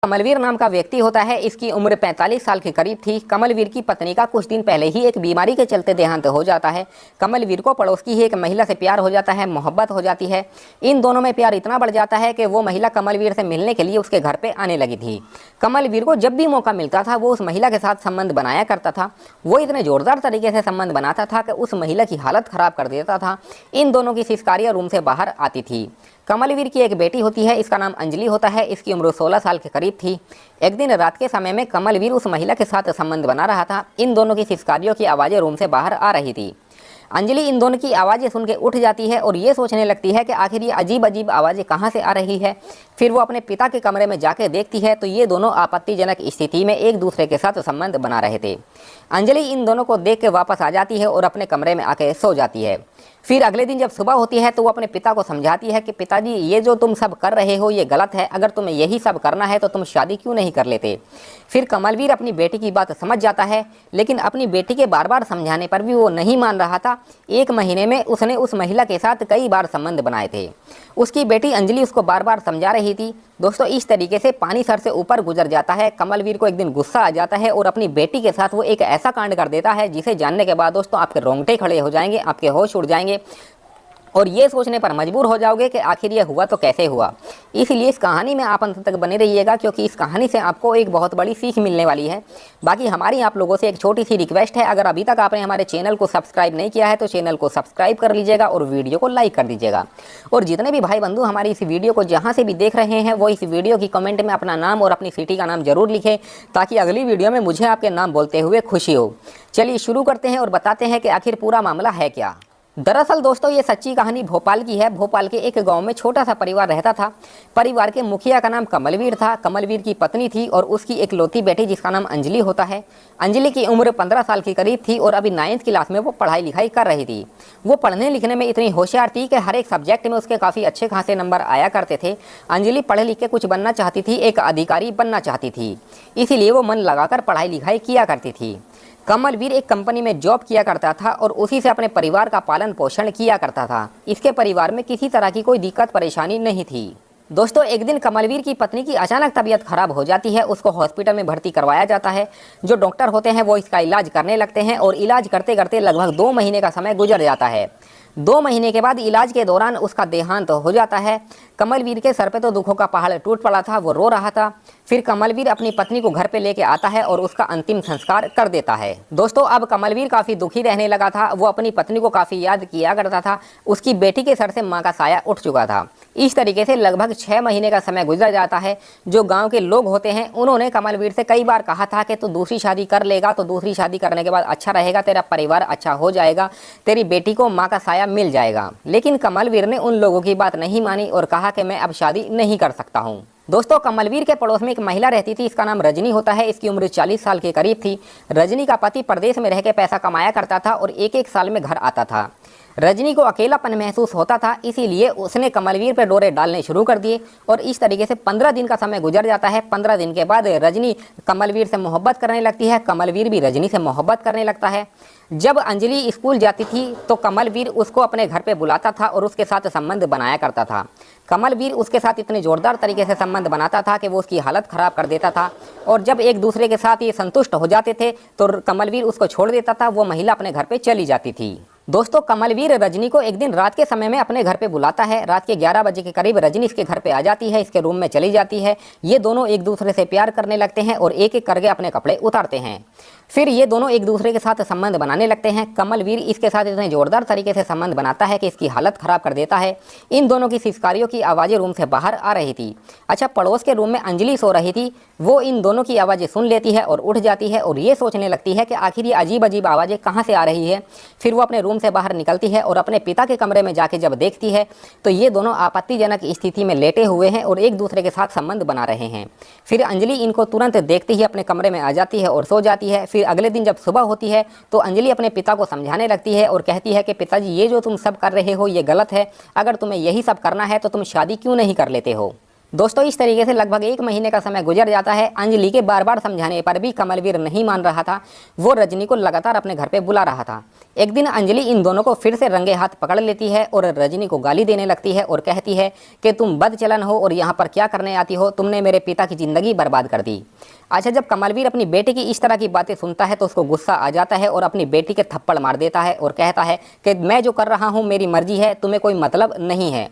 कमलवीर नाम का व्यक्ति होता है। इसकी उम्र 45 साल के करीब थी। कमलवीर की पत्नी का कुछ दिन पहले ही एक बीमारी के चलते देहांत हो जाता है। कमलवीर को पड़ोस की ही एक महिला से प्यार हो जाता है, मोहब्बत हो जाती है। इन दोनों में प्यार इतना बढ़ जाता है कि वो महिला कमलवीर से मिलने के लिए उसके घर पे आने लगी थी। कमलवीर को जब भी मौका मिलता था वो उस महिला के साथ संबंध बनाया करता था। वो इतने जोरदार तरीके से संबंध बनाता था कि उस महिला की हालत खराब कर देता था। इन दोनों की सिसकारियां रूम से बाहर आती थी। कमलवीर की एक बेटी होती है, इसका नाम अंजलि होता है। इसकी उम्र 16 साल के करीब थी। एक दिन रात के समय में कमलवीर उस महिला के साथ संबंध बना रहा था। इन दोनों की सिसकारियों की आवाज़ें रूम से बाहर आ रही थी। अंजलि इन दोनों की आवाज़ें सुन के उठ जाती है और ये सोचने लगती है कि आखिर ये अजीब अजीब आवाज़ें कहाँ से आ रही है। फिर वो अपने पिता के कमरे में जाके देखती है तो ये दोनों आपत्तिजनक स्थिति में एक दूसरे के साथ संबंध बना रहे थे। अंजलि इन दोनों को देख के वापस आ जाती है और अपने कमरे में आके सो जाती है। फिर अगले दिन जब सुबह होती है तो वो अपने पिता को समझाती है कि पिताजी, ये जो तुम सब कर रहे हो ये गलत है। अगर तुम्हें यही सब करना है तो तुम शादी क्यों नहीं कर लेते। फिर कमलवीर अपनी बेटी की बात समझ जाता है, लेकिन अपनी बेटी के बार बार समझाने पर भी वो नहीं मान रहा था। एक महीने में उसने उस महिला के साथ कई बार संबंध बनाए थे। उसकी बेटी अंजलि उसको बार बार समझा रही थी। दोस्तों, इस तरीके से पानी सर से ऊपर गुजर जाता है। कमलवीर को एक दिन गुस्सा आ जाता है और अपनी बेटी के साथ वो एक ऐसा कांड कर देता है जिसे जानने के बाद दोस्तों आपके रोंगटे खड़े हो जाएंगे, आपके होश उड़ जाएंगे और ये सोचने पर मजबूर हो जाओगे कि आखिर ये हुआ तो कैसे हुआ। इसलिए इस कहानी में आप अंत तक बने रहिएगा, क्योंकि इस कहानी से आपको एक बहुत बड़ी सीख मिलने वाली है। बाकी हमारी आप लोगों से एक छोटी सी रिक्वेस्ट है, अगर अभी तक आपने हमारे चैनल को सब्सक्राइब नहीं किया है तो चैनल को सब्सक्राइब कर लीजिएगा और वीडियो को लाइक कर दीजिएगा। और जितने भी भाई बंधु हमारी इस वीडियो को जहाँ से भी देख रहे हैं वो इस वीडियो की कमेंट में अपना नाम और अपनी सिटी का नाम जरूर लिखें, ताकि अगली वीडियो में मुझे आपके नाम बोलते हुए खुशी हो। चलिए शुरू करते हैं और बताते हैं कि आखिर पूरा मामला है क्या। दरअसल दोस्तों ये सच्ची कहानी भोपाल की है। भोपाल के एक गांव में छोटा सा परिवार रहता था। परिवार के मुखिया का नाम कमलवीर था। कमलवीर की पत्नी थी और उसकी इकलौती बेटी जिसका नाम अंजलि होता है। अंजलि की उम्र 15 साल के करीब थी और अभी 9th क्लास में वो पढ़ाई लिखाई कर रही थी। वो पढ़ने लिखने में इतनी होशियार थी कि हर एक सब्जेक्ट में उसके काफ़ी अच्छे खासे नंबर आया करते थे। अंजलि पढ़ लिख के कुछ बनना चाहती थी, एक अधिकारी बनना चाहती थी, इसीलिए वो मन लगाकर पढ़ाई लिखाई किया करती थी। कमलवीर एक कंपनी में जॉब किया करता था और उसी से अपने परिवार का पालन पोषण किया करता था। इसके परिवार में किसी तरह की कोई दिक्कत परेशानी नहीं थी। दोस्तों एक दिन कमलवीर की पत्नी की अचानक तबीयत खराब हो जाती है। उसको हॉस्पिटल में भर्ती करवाया जाता है। जो डॉक्टर होते हैं वो इसका इलाज करने लगते हैं और इलाज करते करते लगभग 2 महीने का समय गुजर जाता है। 2 महीने के बाद इलाज के दौरान उसका देहांत हो जाता है। कमलवीर के सर पे तो दुखों का पहाड़ टूट पड़ा था, वो रो रहा था। फिर कमलवीर अपनी पत्नी को घर पे लेके आता है और उसका अंतिम संस्कार कर देता है। दोस्तों अब कमलवीर काफ़ी दुखी रहने लगा था। वो अपनी पत्नी को काफ़ी याद किया करता था। उसकी बेटी के सर से माँ का साया उठ चुका था। इस तरीके से लगभग 6 महीने का समय गुजर जाता है। जो गाँव के लोग होते हैं उन्होंने कमलवीर से कई बार कहा था कि तू दूसरी शादी कर लेगा तो दूसरी शादी करने के बाद अच्छा रहेगा, तेरा परिवार अच्छा हो जाएगा, तेरी बेटी को माँ का साया मिल जाएगा। लेकिन कमलवीर ने उन लोगों की बात नहीं मानी और कहा कि मैं अब शादी नहीं कर सकता हूँ। दोस्तों कमलवीर के पड़ोस में एक महिला रहती थी। इसका नाम रजनी होता है। इसकी उम्र 40 साल के करीब थी। रजनी का पति प्रदेश में रह के पैसा कमाया करता था और एक साल में घर आता था। रजनी को अकेलापन महसूस होता था, इसीलिए उसने कमलवीर पर डोरे डालने शुरू कर दिए और इस तरीके से 15 दिन का समय गुजर जाता है। 15 दिन के बाद रजनी कमलवीर से मोहब्बत करने लगती है। कमलवीर भी रजनी से मोहब्बत करने लगता है। जब अंजलि स्कूल जाती थी तो कमलवीर उसको अपने घर पे बुलाता था और उसके साथ संबंध बनाया करता था। कमलवीर उसके साथ इतने जोरदार तरीके से संबंध बनाता था कि वो उसकी हालत ख़राब कर देता था। और जब एक दूसरे के साथ ये संतुष्ट हो जाते थे तो कमलवीर उसको छोड़ देता था। वो महिला अपने घर पे चली जाती थी। दोस्तों कमलवीर रजनी को एक दिन रात के समय में अपने घर पे बुलाता है। रात के 11 बजे के करीब रजनी इसके घर पे आ जाती है, इसके रूम में चली जाती है। ये दोनों एक दूसरे से प्यार करने लगते हैं और एक एक करके अपने कपड़े उतारते हैं। फिर ये दोनों एक दूसरे के साथ संबंध बनाने लगते हैं। कमलवीर इसके साथ इतने जोरदार तरीके से संबंध बनाता है कि इसकी हालत ख़राब कर देता है। इन दोनों की सिसकारियों की आवाज़ें रूम से बाहर आ रही थी। अच्छा, पड़ोस के रूम में अंजलि सो रही थी। वो इन दोनों की आवाज़ें सुन लेती है और उठ जाती है और ये सोचने लगती है कि आखिर ये अजीब अजीब आवाज़ें कहाँ से आ रही है। फिर वो अपने रूम से बाहर निकलती है और अपने पिता के कमरे में जाके जब देखती है तो ये दोनों आपत्तिजनक स्थिति में लेटे हुए हैं और एक दूसरे के साथ संबंध बना रहे हैं। फिर अंजलि इनको तुरंत देखते ही अपने कमरे में आ जाती है और सो जाती है। फिर अगले दिन जब सुबह होती है तो अंजलि अपने पिता को समझाने लगती है और कहती है कि पिताजी, ये जो तुम सब कर रहे हो ये गलत है। अगर तुम्हें यही सब करना है तो तुम शादी क्यों नहीं कर लेते हो। दोस्तों इस तरीके से लगभग 1 महीने का समय गुजर जाता है। अंजलि के बार बार समझाने पर भी कमलवीर नहीं मान रहा था। वो रजनी को लगातार अपने घर पे बुला रहा था। एक दिन अंजलि इन दोनों को फिर से रंगे हाथ पकड़ लेती है और रजनी को गाली देने लगती है और कहती है कि तुम बदचलन हो और यहाँ पर क्या करने आती हो, तुमने मेरे पिता की ज़िंदगी बर्बाद कर दी। अच्छा, जब कमलवीर अपनी बेटी की इस तरह की बातें सुनता है तो उसको गुस्सा आ जाता है और अपनी बेटी के थप्पड़ मार देता है और कहता है कि मैं जो कर रहा हूँ मेरी मर्जी है, तुम्हें कोई मतलब नहीं है।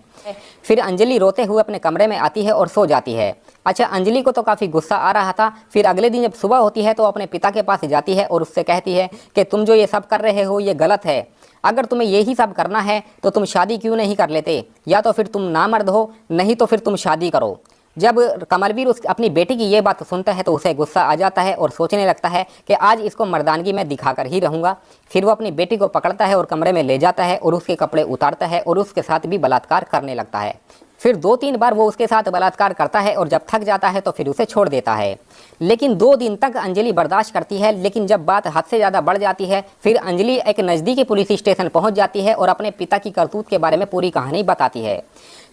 फिर अंजलि रोते हुए अपने कमरे में आती है और सो जाती है। अच्छा, अंजलि को तो काफ़ी गुस्सा आ रहा था। फिर अगले दिन जब सुबह होती है तो अपने पिता के पास जाती है और उससे कहती है कि तुम जो ये सब कर रहे हो ये गलत है। अगर तुम्हें यही सब करना है तो तुम शादी क्यों नहीं कर लेते, या तो फिर तुम नामर्द हो, नहीं तो फिर तुम शादी करो। जब कमलवीर अपनी बेटी की ये बात सुनता है तो उसे गुस्सा आ जाता है और सोचने लगता है कि आज इसको मर्दानगी में दिखाकर ही रहूँगा। फिर वो अपनी बेटी को पकड़ता है और कमरे में ले जाता है और उसके कपड़े उतारता है और उसके साथ भी बलात्कार करने लगता है। फिर 2-3 बार वो उसके साथ बलात्कार करता है और जब थक जाता है तो फिर उसे छोड़ देता है। लेकिन 2 दिन तक अंजलि बर्दाश्त करती है, लेकिन जब बात हद से ज़्यादा बढ़ जाती है फिर अंजलि एक नज़दीकी पुलिस स्टेशन पहुंच जाती है और अपने पिता की करतूत के बारे में पूरी कहानी बताती है।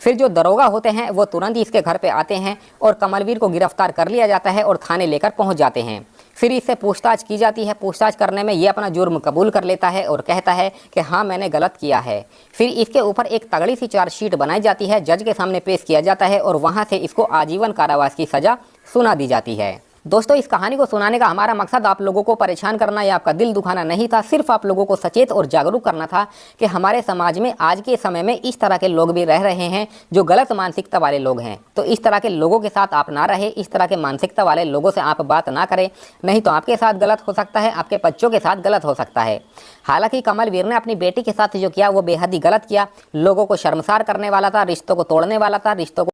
फिर जो दरोगा होते हैं वो तुरंत ही इसके घर पे आते हैं और कमलवीर को गिरफ्तार कर लिया जाता है और थाने लेकर पहुंच जाते हैं। फिर इससे पूछताछ की जाती है। पूछताछ करने में ये अपना जुर्म कबूल कर लेता है और कहता है कि हाँ मैंने गलत किया है। फिर इसके ऊपर एक तगड़ी सी चार्जशीट बनाई जाती है, जज के सामने पेश किया जाता है और वहाँ से इसको आजीवन कारावास की सज़ा सुना दी जाती है। दोस्तों, इस कहानी को सुनाने का हमारा मकसद आप लोगों को परेशान करना या आपका दिल दुखाना नहीं था, सिर्फ आप लोगों को सचेत और जागरूक करना था कि हमारे समाज में आज के समय में इस तरह के लोग भी रह रहे हैं जो गलत मानसिकता वाले लोग हैं। तो इस तरह के लोगों के साथ आप ना रहे, इस तरह के मानसिकता वाले लोगों से आप बात ना करें, नहीं तो आपके साथ गलत हो सकता है, आपके बच्चों के साथ गलत हो सकता है। हालांकि कमलवीर ने अपनी बेटी के साथ जो किया वो बेहद ही गलत किया, लोगों को शर्मसार करने वाला था, रिश्तों को तोड़ने वाला था, रिश्तों को